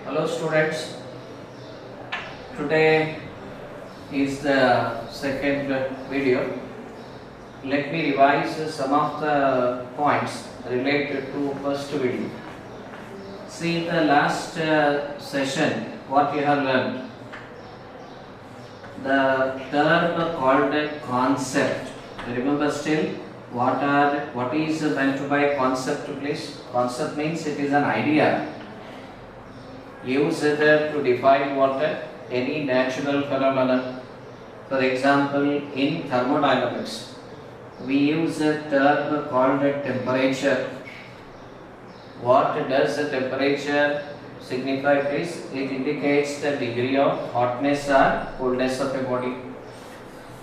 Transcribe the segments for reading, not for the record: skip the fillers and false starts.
Hello students, today is the second video. Let me revise some of the points related to first video. See, in the last session what you have learned, the term called a concept. Remember still what is meant by concept, please? Concept means it is an idea used to define what any natural phenomenon. For example, in thermodynamics, we use a term called temperature. What does the temperature signify, please? It indicates the degree of hotness or coldness of a body.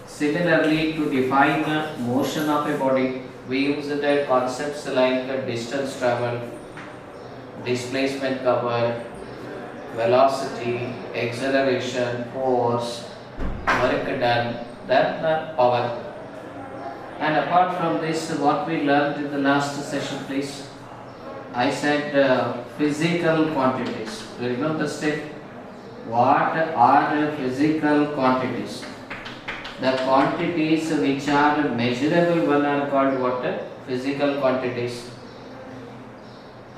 Similarly, to define motion of a body, we use the concepts like distance traveled, displacement covered, velocity, acceleration, force, work done, then power. And apart from this, what we learned in the last session, please? I said physical quantities. Remember still? What are physical quantities? The quantities which are measurable one are called what? Physical quantities.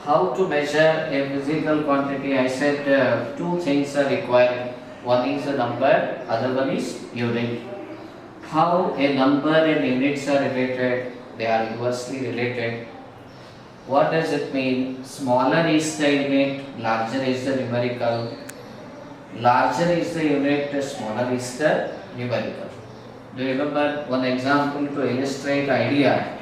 How to measure a physical quantity? I said two things are required. One is a number, other one is unit. How a number and units are related? They are inversely related. What does it mean? Smaller is the unit, larger is the numerical. Larger is the unit, smaller is the numerical. Do you remember one example to illustrate idea?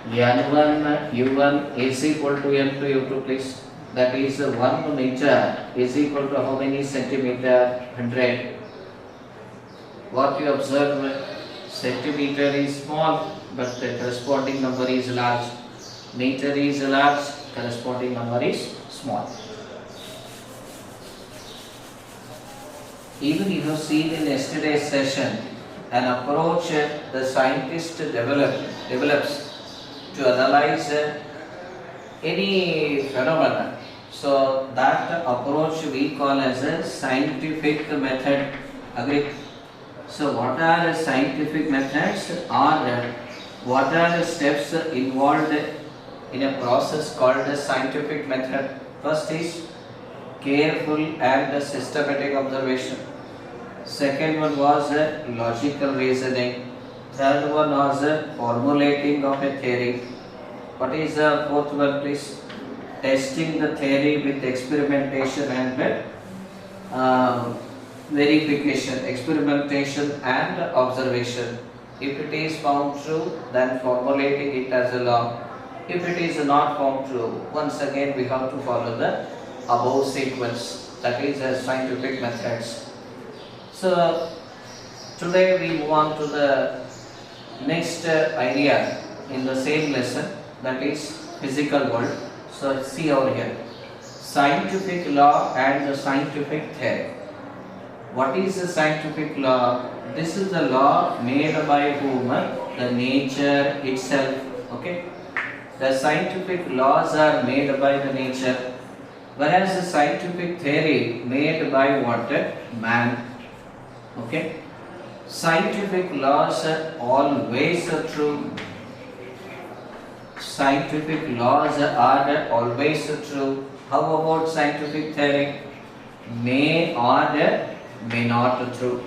N1, U1 is equal to N2, U2, please. That is 1 meter is equal to how many centimeter? 100. What you observe? Centimeter is small, but the corresponding number is large. Meter is large, corresponding number is small. Even you have seen in yesterday's session, an approach the scientist develops to analyze any phenomenon. So that approach we call as a scientific method. Agree? So what are scientific methods, or what are the steps involved in a process called a scientific method? First is careful and systematic observation. Second one was logical reasoning. Third one was formulating of a theory. What is the fourth one, please? Testing the theory with experimentation and verification. Experimentation and observation. If it is found true, then formulating it as a law. If it is not found true, once again we have to follow the above sequence. That is scientific methods. So today we move on to the next idea in the same lesson, that is physical world. So see over here, scientific law and the scientific theory. What is the scientific law? This is the law made by whom? The nature itself. Okay. The scientific laws are made by the nature, whereas the scientific theory made by what? Man. Okay. Scientific laws are always true. Scientific laws are always true. How about scientific theory? May or may not true.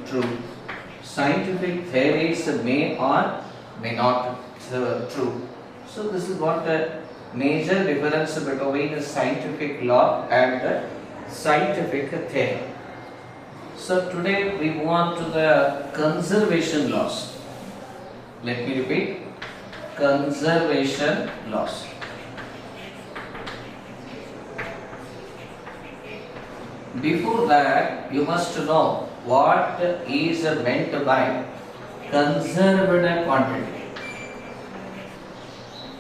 Scientific theories may or may not true. So this is what the major difference between scientific law and scientific theory. So today we move on to the conservation laws. Let me repeat, conservation laws. Before that, you must know what is meant by conserved quantity.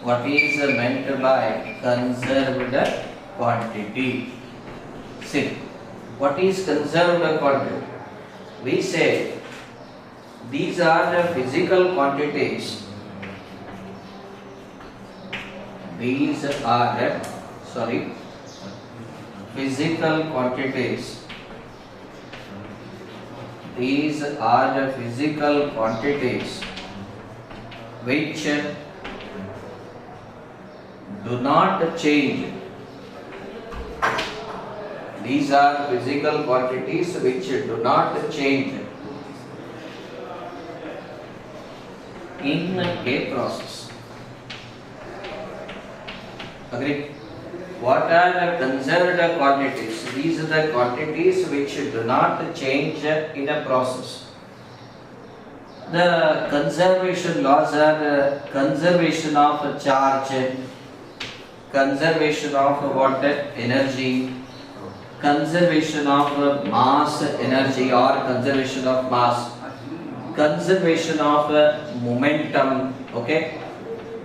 What is meant by conserved quantity? See. What is conserved quantity? We say these are the physical quantities. These are physical quantities. These are the physical quantities which do not change. These are physical quantities which do not change in a process. Agree? What are the conserved quantities? These are the quantities which do not change in a process. The conservation laws are the conservation of charge, conservation of water energy, conservation of mass energy or conservation of mass, conservation of momentum. Okay,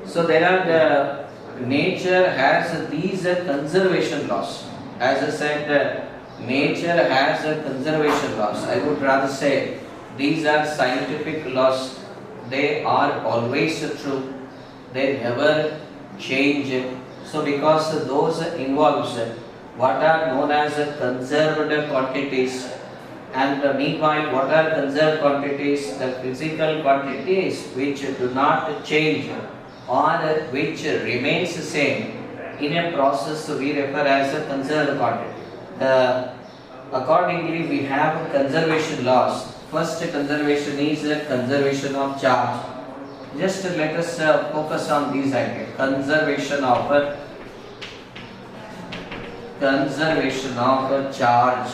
so there are the nature has these conservation laws. As I said, nature has conservation laws. I would rather say these are scientific laws. They are always true. They never change. So because those involves what are known as conserved quantities, and meanwhile what are conserved quantities? The physical quantities which do not change or which remains same in a process we refer as a conserved quantity. Accordingly we have conservation laws. First conservation is conservation of charge. Just let us focus on these ideas. Conservation of charge.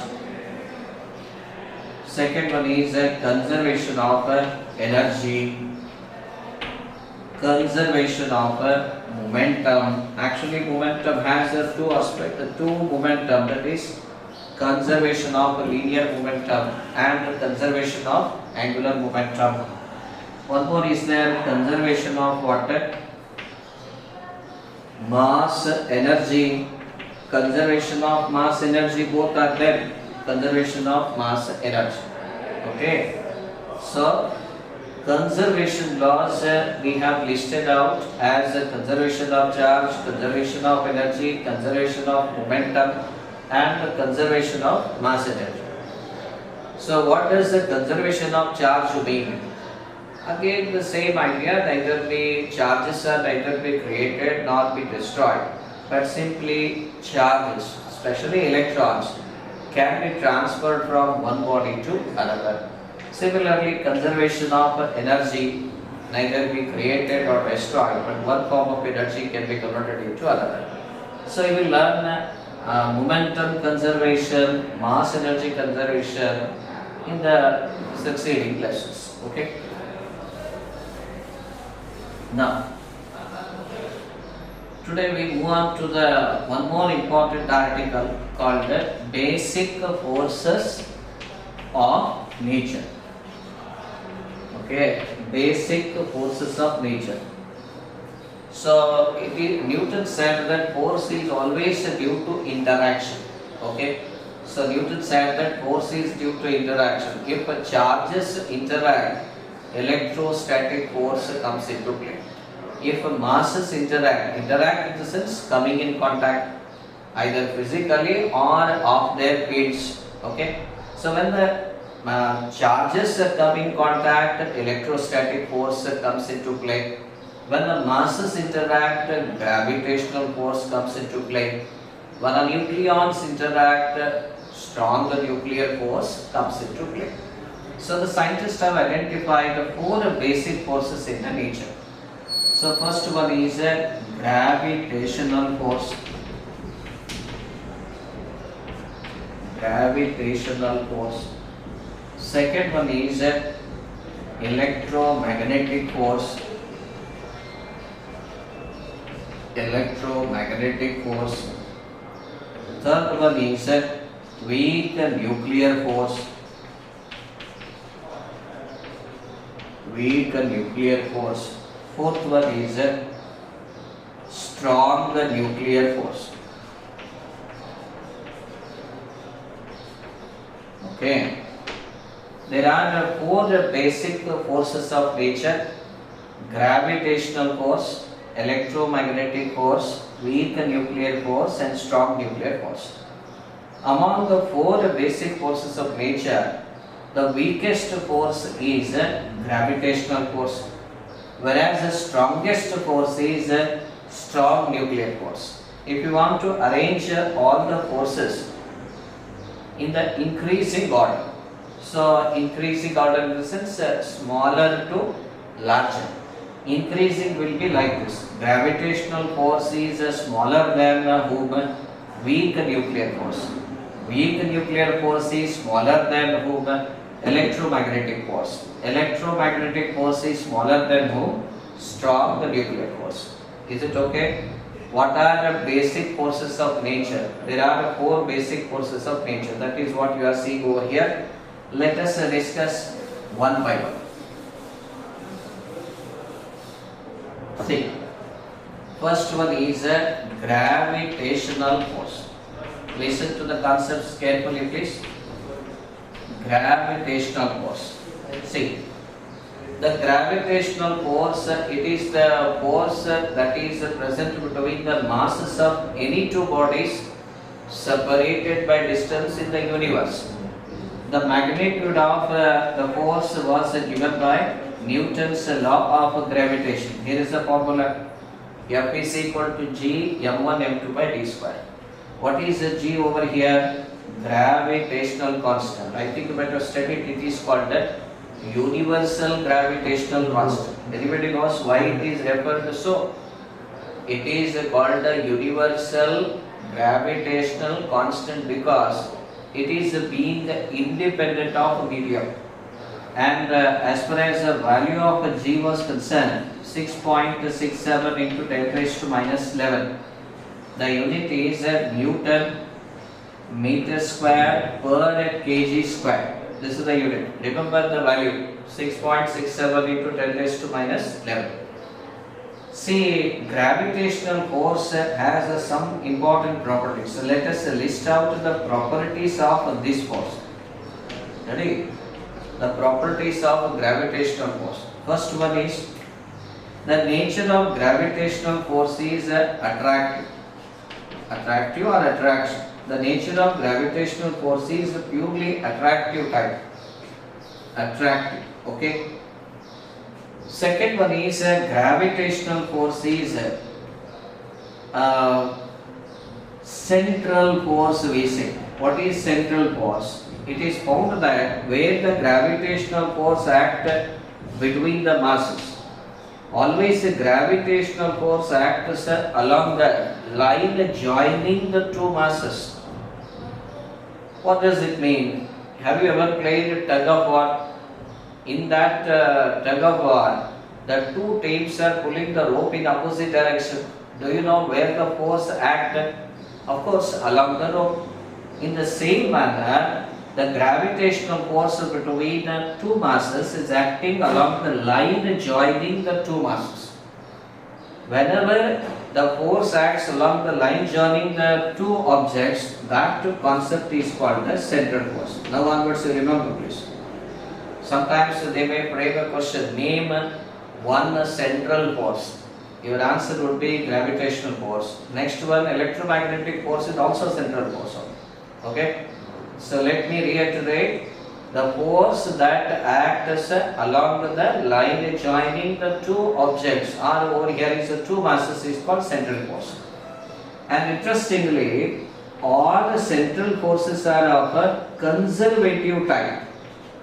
Second one is conservation of energy. Conservation of momentum. Actually momentum has two aspects, two momentum, that is conservation of linear momentum and conservation of angular momentum. One more is there, conservation of water, mass energy. Conservation of mass energy, both are there. Conservation of mass energy. Okay, so conservation laws we have listed out as conservation of charge, conservation of energy, conservation of momentum and conservation of mass energy. So what does the conservation of charge mean? Again the same idea, neither the charges are neither be created nor be destroyed, but simply charges, especially electrons, can be transferred from one body to another. Similarly, conservation of energy neither be created or destroyed, but one form of energy can be converted into another. So you will learn momentum conservation, mass energy conservation in the succeeding lessons. Okay. Now, today we move on to the one more important article called the basic forces of nature. Okay, basic forces of nature. So Newton said that force is always due to interaction. Okay, so Newton said that force is due to interaction. If charges interact, electrostatic force comes into play. If masses interact in the sense coming in contact either physically or of their fields. Okay, so when the charges come in contact, electrostatic force comes into play. When the masses interact, gravitational force comes into play. When the nucleons interact, stronger nuclear force comes into play. So the scientists have identified four basic forces in the nature. So first one is a gravitational force. Gravitational force. Second one is a electromagnetic force. Electromagnetic force. Third one is a weak nuclear force. Weak nuclear force. Fourth one is a strong nuclear force. Okay. There are four basic forces of nature: gravitational force, electromagnetic force, weak nuclear force and strong nuclear force. Among the four basic forces of nature, the weakest force is gravitational force, whereas the strongest force is strong nuclear force. If you want to arrange all the forces in the increasing order, so increasing order in the sense smaller to larger. Increasing will be like this. Gravitational force is smaller than whom? Weak nuclear force. Weak nuclear force is smaller than whom? Electromagnetic force. Electromagnetic force is smaller than whom? Strong nuclear force. Is it okay? What are the basic forces of nature? There are four basic forces of nature. That is what you are seeing over here. Let us discuss one by one. See, first one is a gravitational force. Listen to the concepts carefully, please. Gravitational force. See, the gravitational force, it is the force that is present between the masses of any two bodies separated by distance in the universe. The magnitude of the force was given by Newton's law of gravitation. Here is the formula. F is equal to G m1 m2 by d square. What is the G over here? Gravitational constant. I think you better study it. It is called the universal gravitational constant. Anybody knows why it is referred so? It is called the universal gravitational constant because it is being independent of medium. And as far as the value of G was concerned, 6.67 into 10 raised to minus 11. The unit is Newton meter square per kg square. This is the unit. Remember the value 6.67 into 10 raised to minus 11. See, gravitational force has some important properties. So let us list out the properties of this force. Ready? The properties of gravitational force. First one is the nature of gravitational force is attractive. Attractive or attraction. The nature of gravitational force is purely attractive type. Attractive. Okay. Second one is gravitational force is central force we say. What is central force? It is found that where the gravitational force acts between the masses, always the gravitational force acts along the line joining the two masses. What does it mean? Have you ever played tug of war? In that tug of war, the two teams are pulling the rope in opposite direction. Do you know where the force acted? Of course, along the rope. In the same manner, the gravitational force between two masses is acting along the line joining the two masses. Whenever the force acts along the line joining the two objects, that concept is called the central force. Now onwards you remember please. Sometimes they may frame a question, name one central force. Your answer would be gravitational force. Next one, electromagnetic force is also central force. Okay? So let me reiterate, the force that acts along the line joining the two objects or over here is the two masses is called central force. And interestingly, all the central forces are of a conservative type.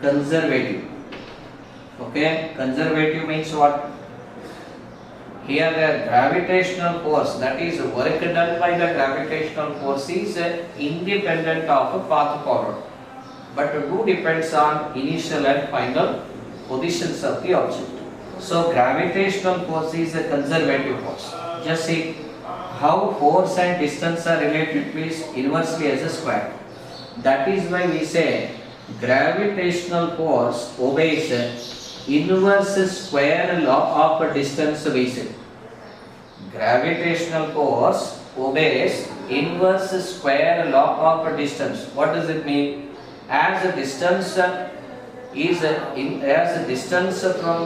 Conservative. Okay, conservative means what? Here the gravitational force, that is work done by the gravitational force is independent of path forward, but do depends on initial and final positions of the object. So gravitational force is a conservative force. Just see how force and distance are related, please, inversely as a square. That is why we say gravitational force obeys inverse square law of distance we say. Gravitational force obeys inverse square law of distance. What does it mean? As the distance from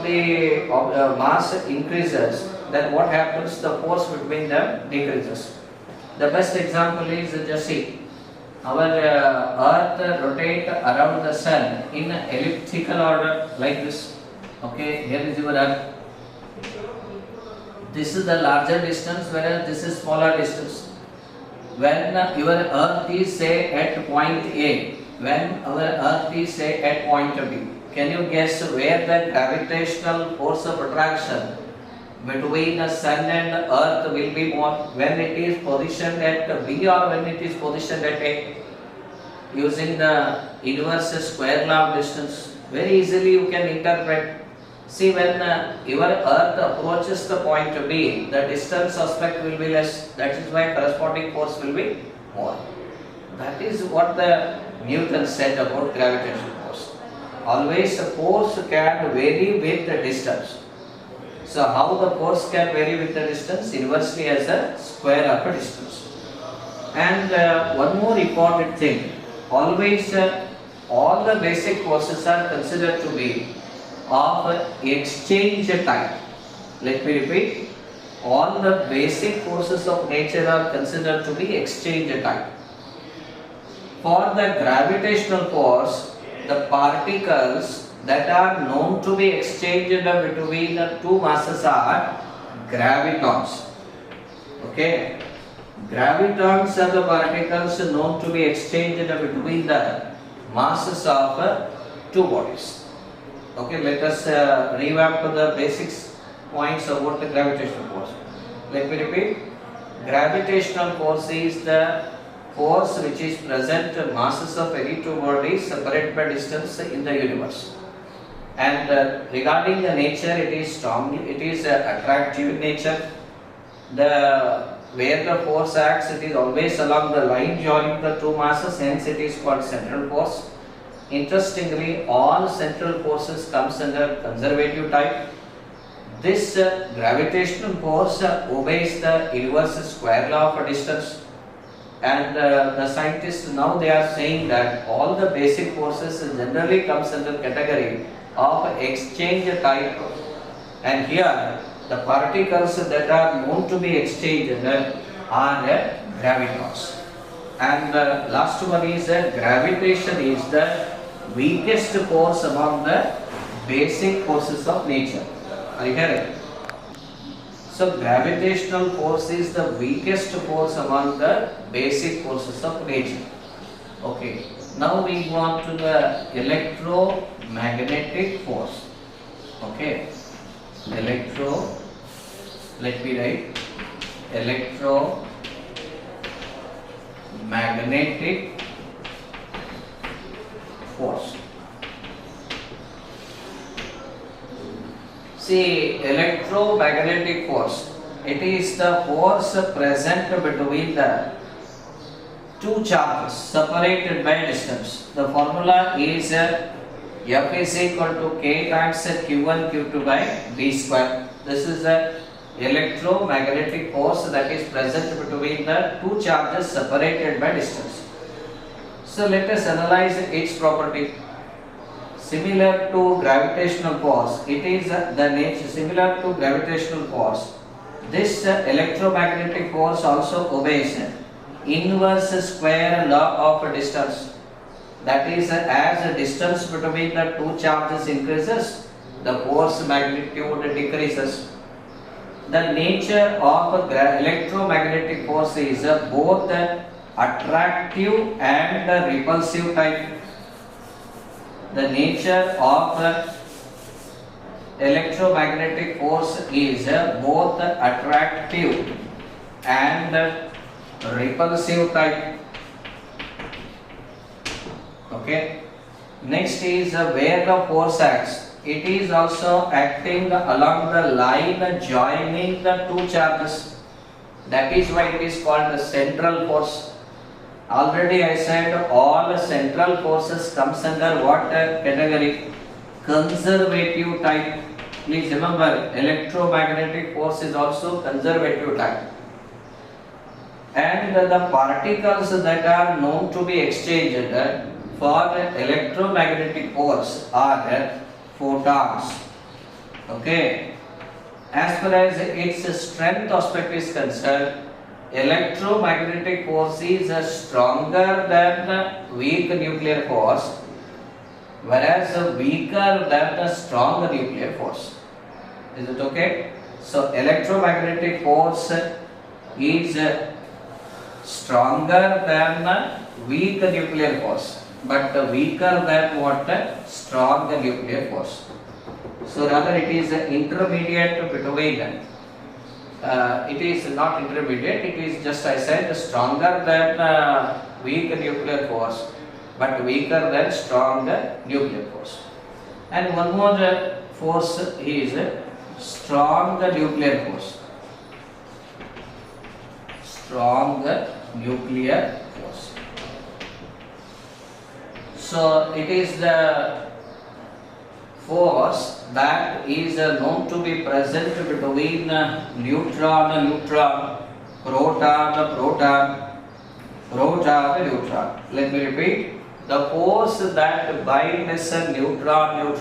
the mass increases, then what happens? The force between them decreases. The best example is just see. Our earth rotate around the sun in elliptical order like this. Okay, here is your earth. This is the larger distance, whereas this is smaller distance. When your earth is say at point A, when our earth is say at point B, can you guess where the gravitational force of attraction between the sun and the earth will be more? When it is positioned at B or when it is positioned at A? Using the inverse square law of distance, very easily you can interpret. See, when your earth approaches the point B, the distance aspect will be less. That is why corresponding force will be more. That is what the Newton said about gravitational force. Always a force can vary with the distance. So how the force can vary with the distance? Inversely as a square of a distance. And one more important thing, always all the basic forces are considered to be of exchange type. Let me repeat, all the basic forces of nature are considered to be exchange type. For the gravitational force, the particles that are known to be exchanged between the two masses are gravitons. Okay, gravitons are the particles known to be exchanged between the masses of two bodies. Okay, let us revamp the basics points about the gravitational force. Let me repeat. Gravitational force is the force which is present in masses of any two bodies separate by distance in the universe. And regarding the nature, it is attractive in nature. Where the force acts, it is always along the line joining the two masses, hence it is called central force. Interestingly, all central forces comes under conservative type. This gravitational force obeys the inverse square law of distance, and the scientists now they are saying that all the basic forces generally comes under category of exchange type, and here the particles that are known to be exchanged are gravitons. And last one is gravitation is the weakest force among the basic forces of nature. Are you hearing? So gravitational force is the weakest force among the basic forces of nature. Okay. Now we go on to the electromagnetic force. Okay. Let me write electromagnetic force. See, electromagnetic force, it is the force present between the two charges separated by distance. The formula is F is equal to K times Q1 Q2 by B square. This is the electromagnetic force that is present between the two charges separated by distance. So let us analyze its property. Similar to gravitational force, it is the nature similar to gravitational force. This electromagnetic force also obeys inverse square law of distance. That is, as the distance between the two charges increases, the force magnitude decreases. The nature of electromagnetic force is both attractive and repulsive type. The nature of electromagnetic force is both attractive and repulsive type. Okay. Next is where the force acts. It is also acting along the line joining the two charges. That is why it is called the central force. Already I said all central forces comes under what category? Conservative type. Please remember, electromagnetic force is also conservative type. And the particles that are known to be exchanged for electromagnetic force are photons. Okay. As far as its strength aspect is concerned, electromagnetic force is stronger than the weak nuclear force, whereas weaker than the strong nuclear force. Is it okay? So electromagnetic force is stronger than weak nuclear force, but weaker than what? Strong nuclear force. So rather it is intermediate between. It is not intermediate. It is just, I said, stronger than weak nuclear force, but weaker than strong nuclear force. And one more force is strong nuclear force. Strong nuclear force. So it is the force that is known to be present between neutron, proton, neutron. Let me repeat. The force that binds a neutron,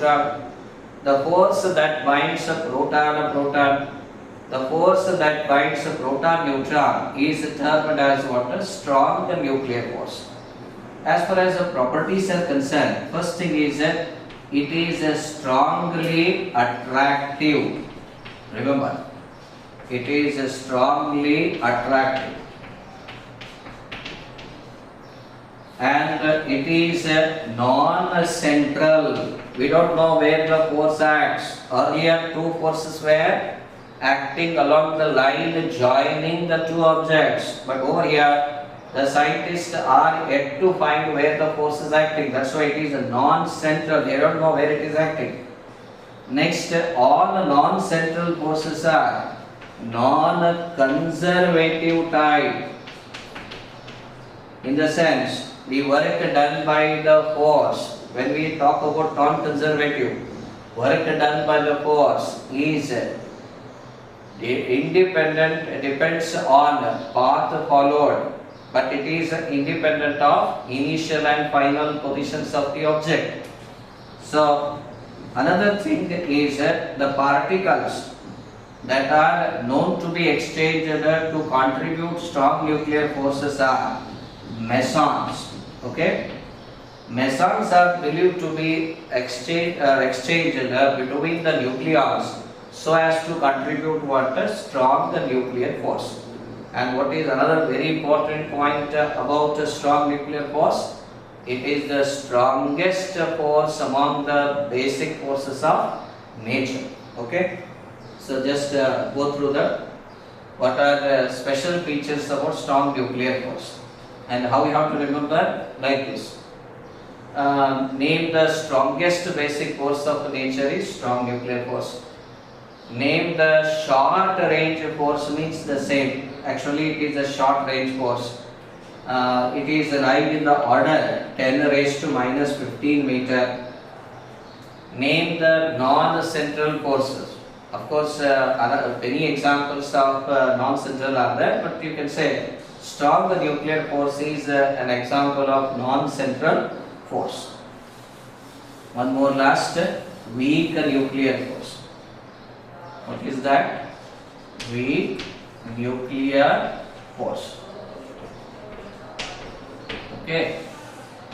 the force that binds a proton, the force that binds a proton-neutron is termed as what? A strong nuclear force. As far as the properties are concerned, first thing is that it is strongly attractive. Remember, it is strongly attractive. And it is non-central. We don't know where the force acts. Earlier, two forces were acting along the line joining the two objects, but over here the scientists are yet to find where the force is acting. That's why it is a non-central. They don't know where it is acting. Next, all non-central forces are non-conservative type, in the sense the work done by the force. When we talk about non-conservative, work done by the force is independent, depends on path followed, but it is independent of initial and final positions of the object. So another thing is the particles that are known to be exchanged to contribute strong nuclear forces are mesons. Okay, mesons are believed to be exchanged between the nucleons so as to contribute what? A strong nuclear force. And what is another very important point about a strong nuclear force? It is the strongest force among the basic forces of nature. Okay, so just go through what are the special features about strong nuclear force and how we have to remember like this. Name the strongest basic force of nature is strong nuclear force. Name the short range force means the same. Actually, it is a short range force. It is lying in the order 10 raised to minus 15 meter. Name the non-central forces. Of course, many examples of non-central are there, but you can say strong nuclear force is an example of non-central force. One more last, weak nuclear force. What is that? Weak nuclear force. Okay.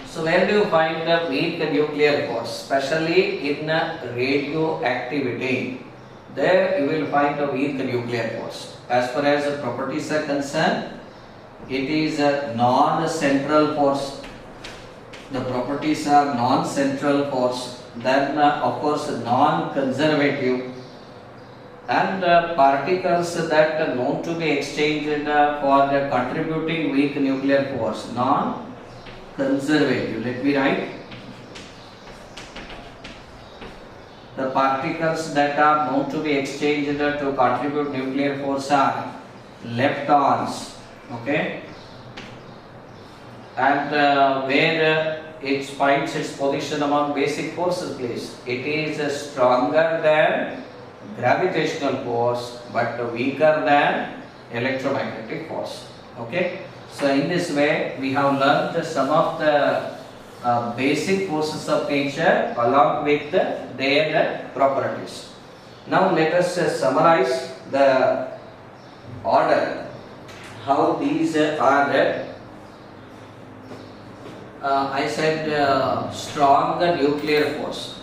So where do you find the weak nuclear force? Especially in radioactivity. There you will find the weak nuclear force. As far as the properties are concerned, it is a non-central force. The properties are non-central force. Then of course non-conservative. And particles that are known to be exchanged for the contributing weak nuclear force, non-conservative. Let me write. The particles that are known to be exchanged to contribute nuclear force are leptons. Okay, and where it finds its position among basic forces, please. It is stronger than gravitational force but weaker than electromagnetic force. Okay, so in this way we have learned some of the basic forces of nature along with their properties. Now let us summarize the order how these are I said strong nuclear force.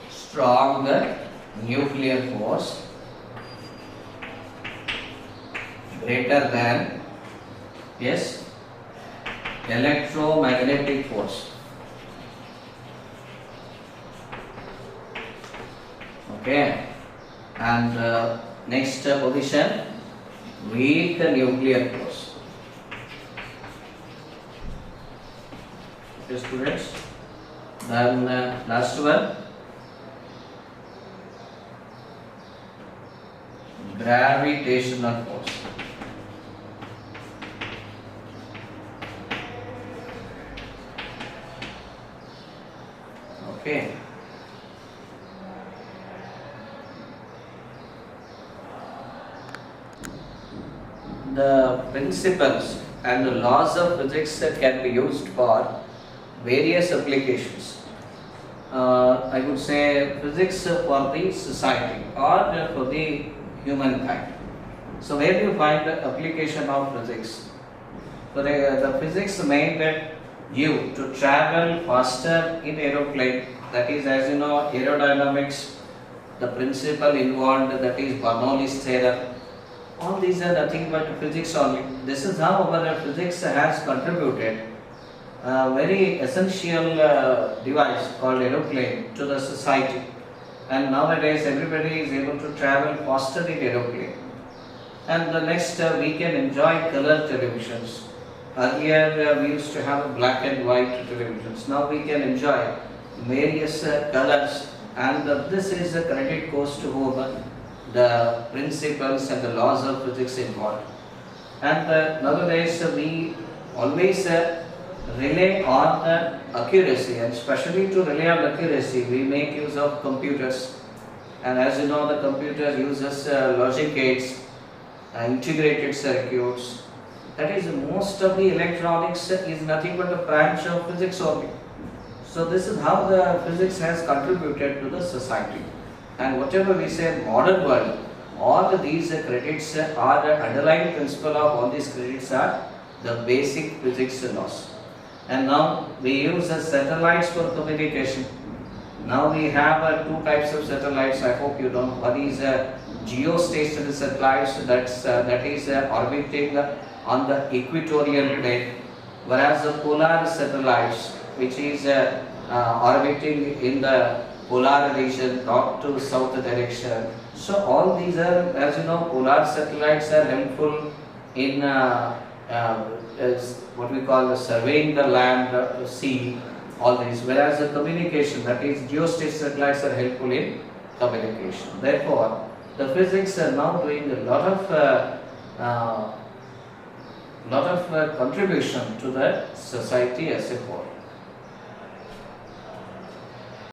Strong nuclear force greater than, yes, electromagnetic force. Okay, and next position, weak nuclear force. Okay, students. Then last one, gravitational force. Okay. The principles and the laws of physics can be used for various applications. I would say physics for the society or for the humankind. So where do you find the application of physics? So the physics made you to travel faster in aeroplane. That is, as you know, aerodynamics, the principle involved, that is Bernoulli's theorem. All these are nothing but physics only. This is how our physics has contributed a very essential device called aeroplane to the society. And nowadays everybody is able to travel faster in aeroplane. And the next we can enjoy color televisions. Earlier we used to have black and white televisions. Now we can enjoy various colors, and this is a credit goes to whom? The principles and the laws of physics involved. And nowadays we always rely on accuracy, and especially to rely on accuracy we make use of computers. And as you know, the computer uses logic gates, integrated circuits. That is, most of the electronics is nothing but a branch of physics only. So this is how the physics has contributed to the society. And whatever we say modern world, all these credits are the underlying principle of all these credits are the basic physics laws. And now we use satellites for communication. Now we have two types of satellites. I hope you know. One is geostationary satellites, that is orbiting on the equatorial plane, whereas the polar satellites, which is orbiting in the polar region, north to south direction. So all these are, as you know, polar satellites are helpful in as what we call surveying the land, sea, all these. Whereas the communication, that is geostationary satellites, are helpful in communication. Therefore, the physics are now doing a lot of contribution to the society as a whole.